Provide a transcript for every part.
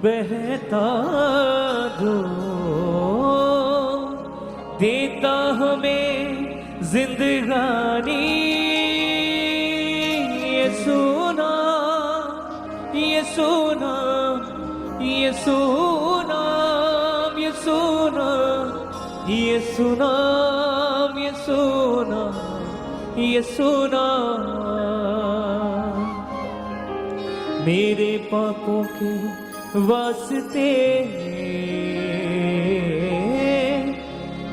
बहता जो देता हमें जिंदगानी, ये सुना, ये सुना, ये सुना, ये सुना, ये सुना, ये सुना, ये सुना। मेरे पापों के वास्ते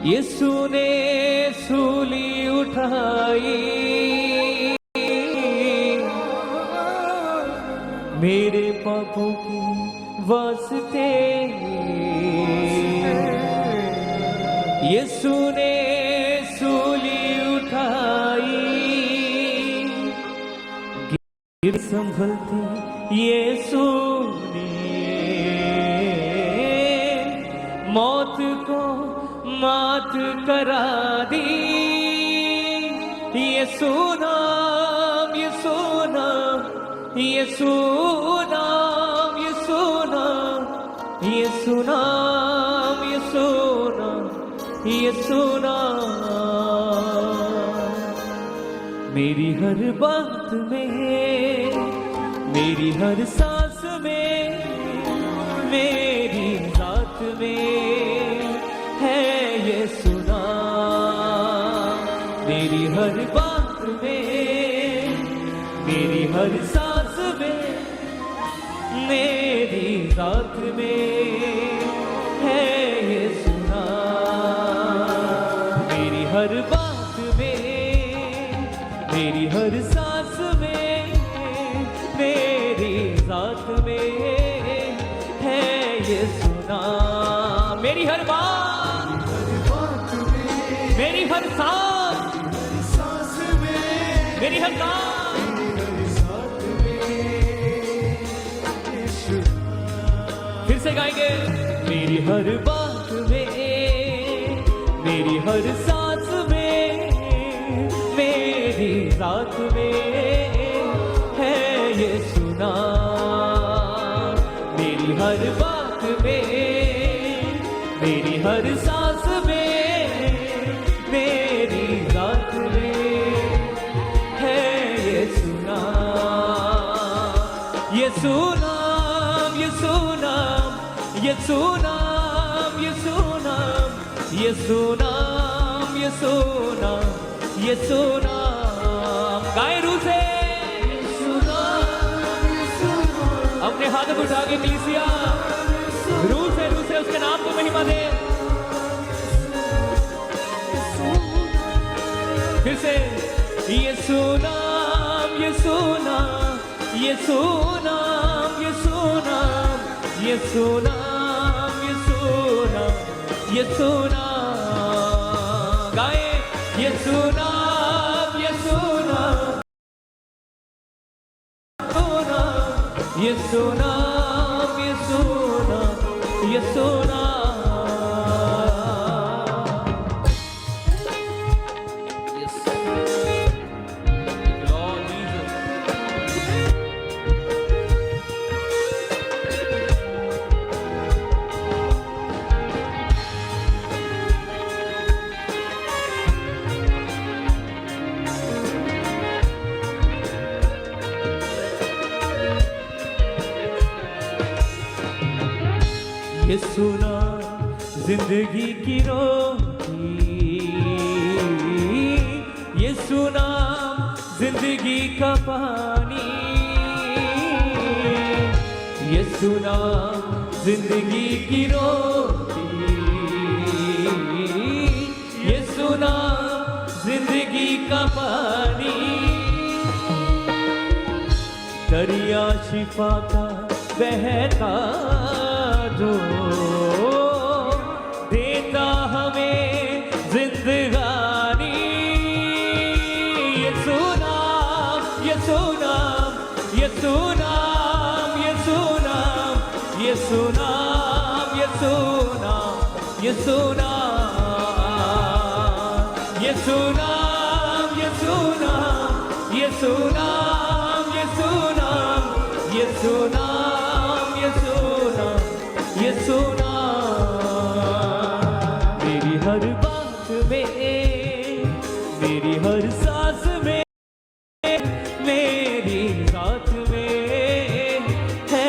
यीशु ने सूली उठाई, मेरे पापों के वास्ते यीशु ने सूली उठाई। गिर संभलती यीशु ने मौत को मात करा दी। यीशु नाम, यीशु नाम, यीशु नाम, यीशु नाम, यीशु नाम, यीशु नाम, यीशु नाम। मेरी हर बात में, मेरी हर सांस में, मेरी जात में है यीशु नाम। मेरी हर बात में, मेरी हर सांस में, मेरी जात में है यीशु नाम। मेरी हर बात में, मेरी हर सांस में, मेरी जात में है यीशु नाम। मेरी हर बात, मेरी हर सांस में, मेरी हर काम, फिर से गाएंगे। मेरी हर बात में, मेरी हर सांस में, मेरी रात में है यीशु नाम। मेरी हर बात में, मेरी हर सांस में, मेरी रात में है यीशु नाम। यीशु नाम, यीशु नाम, यीशु नाम, यीशु नाम, यीशु नाम, यीशु नाम, यीशु नाम। गाए रूह से अपने हाथ उठा के कलीसिया रूह से उसके नाम को महिमा दे। फिर से यीशु नाम, यीशु नाम, यीशु नाम, यीशु नाम, यीशु नाम, यीशु नाम, यीशु नाम। गाए यीशु नाम, यीशु नाम, यीशु नाम, यीशु नाम, यीशु नाम। यीशु नाम जिंदगी की रोटी, यीशु नाम जिंदगी का पानी, यीशु नाम जिंदगी की रोटी, यीशु नाम जिंदगी का पानी। दरिया शिफा का बहता जो देता हमें जिंदगानी। यीशु नाम, यीशु नाम, यीशु नाम, यीशु नाम, यीशु नाम, यीशु नाम, यीशु नाम, यीशु नाम, यीशु नाम, यीशु नाम, यीशु नाम, यीशु नाम, यीशु नाम। यीशु नाम मेरी हर बात में, मेरी हर सांस में, मेरी साथ में है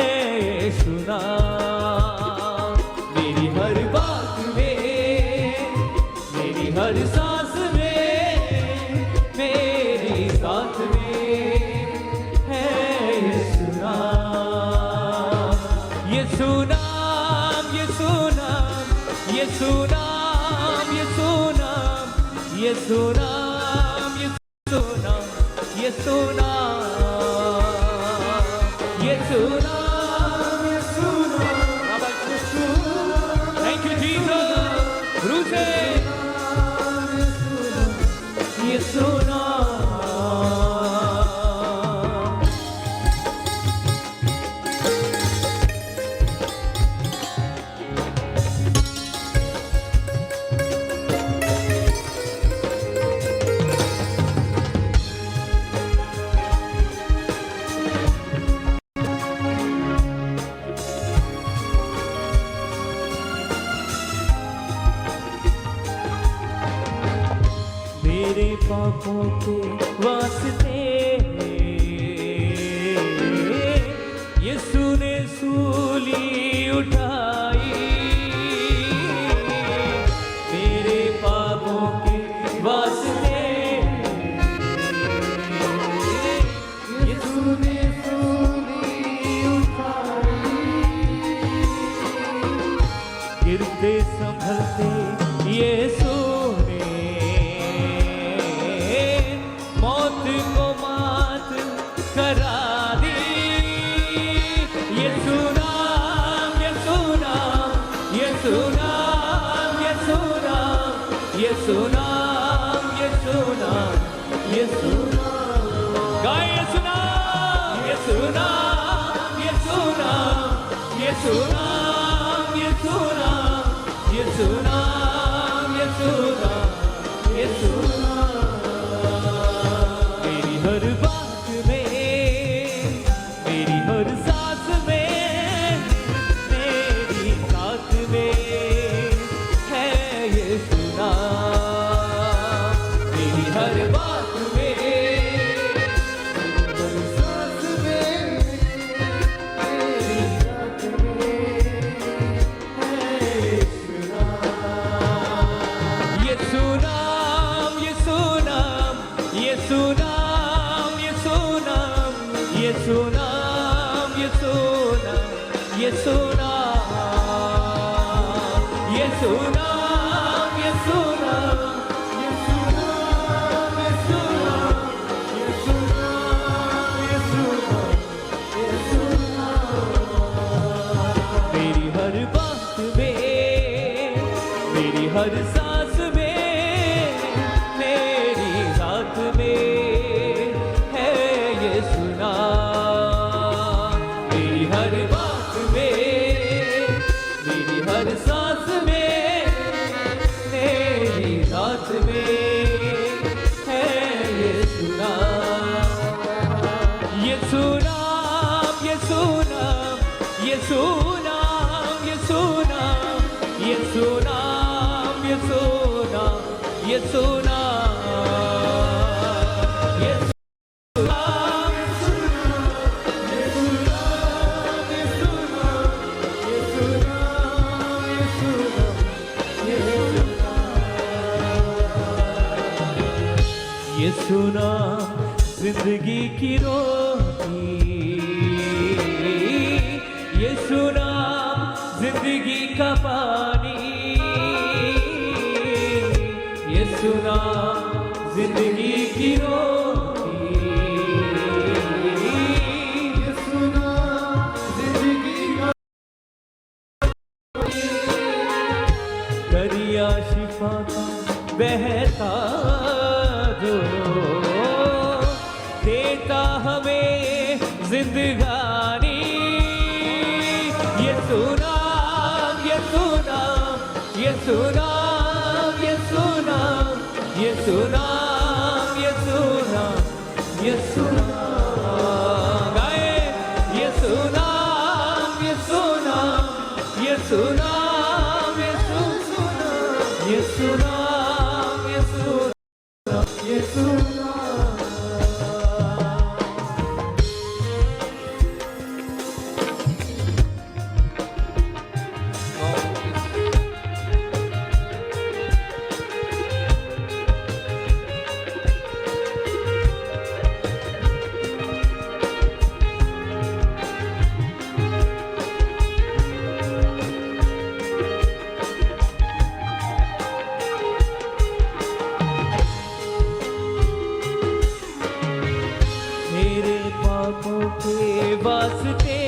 यीशु नाम। मेरी हर बात में, मेरी हर सांस में, मेरी साथ में है यीशु नाम। यीशु नाम, यीशु नाम, यीशु नाम, यीशु नाम, यीशु नाम, यीशु नाम, यीशु नाम, यीशु नाम, यीशु नाम। Thank you Jesus. रूसे यीशु नाम। मेरे पापों के वास्ते यीशु ने सूली उठाई। मेरे पापों के वास्ते यीशु ने सूली उठाई। गिरते संभलते यीशु मौत को मात करा दी। यीशु नाम, यीशु नाम, यीशु नाम, यीशु नाम, यीशु नाम, यीशु नाम, यीशु नाम। गाए यीशु नाम, यीशु नाम, यीशु नाम, यीशु नाम, यीशु नाम, यीशु नाम, यीशु नाम, यीशु नाम। हर बात में, मेरी हर सांस में, मेरी साथ में है यीशु नाम। मेरी हर बात में, हर सांस में, मेरी साथ में है यीशु नाम। यीशु नाम, यीशु नाम, यीशु नाम, यीशु नाम, यीशु नाम, यीशु नाम, यीशु नाम, यीशु नाम, यीशु नाम, यीशु नाम, यीशु नाम, यीशु नाम, यीशु नाम, यीशु नाम। मेरी हर बात में, मेरी हर सांस में, मेरी साथ में यीशु नाम। मेरी हर बात में, मेरी हर सांस में, मेरी साथ में है यीशु नाम। यीशु नाम, यीशु नाम, यीशु नाम, यीशु नाम, यीशु नाम, यीशु नाम, यीशु नाम। यीशु नाम जिंदगी की रोटी, यीशु नाम जिंदगी का पानी। यीशु नाम जिंदगी की रोटी, यीशु नाम जिंदगी का दरिया शिफा का बहता जो देता हमें जिंदगानी। यीशु नाम, यीशु नाम, यीशु नाम, यीशु नाम, यीशु नाम, यीशु नाम, यीशु नाम। गाए यीशु नाम, यीशु नाम, यीशु यीशु नाम, यीशु नाम, यीशु नाम, यीशु नाम, यीशु नाम। मेरे पापों के वास्ते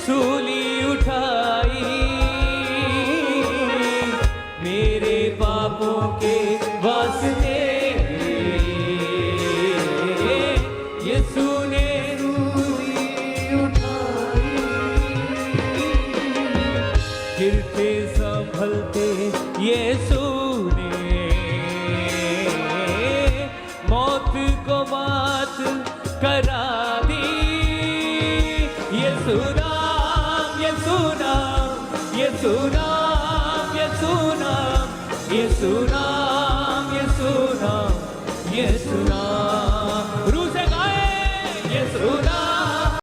सूली उठाई, मेरे पापों के वास्ते यीशु ने सूली उठाई। गिरते संभलते यीशु मौत को मात करा दी। यीशु नाम, यीशु नाम, यीशु नाम, यीशु नाम, यीशु नाम, यीशु नाम, यीशु नाम।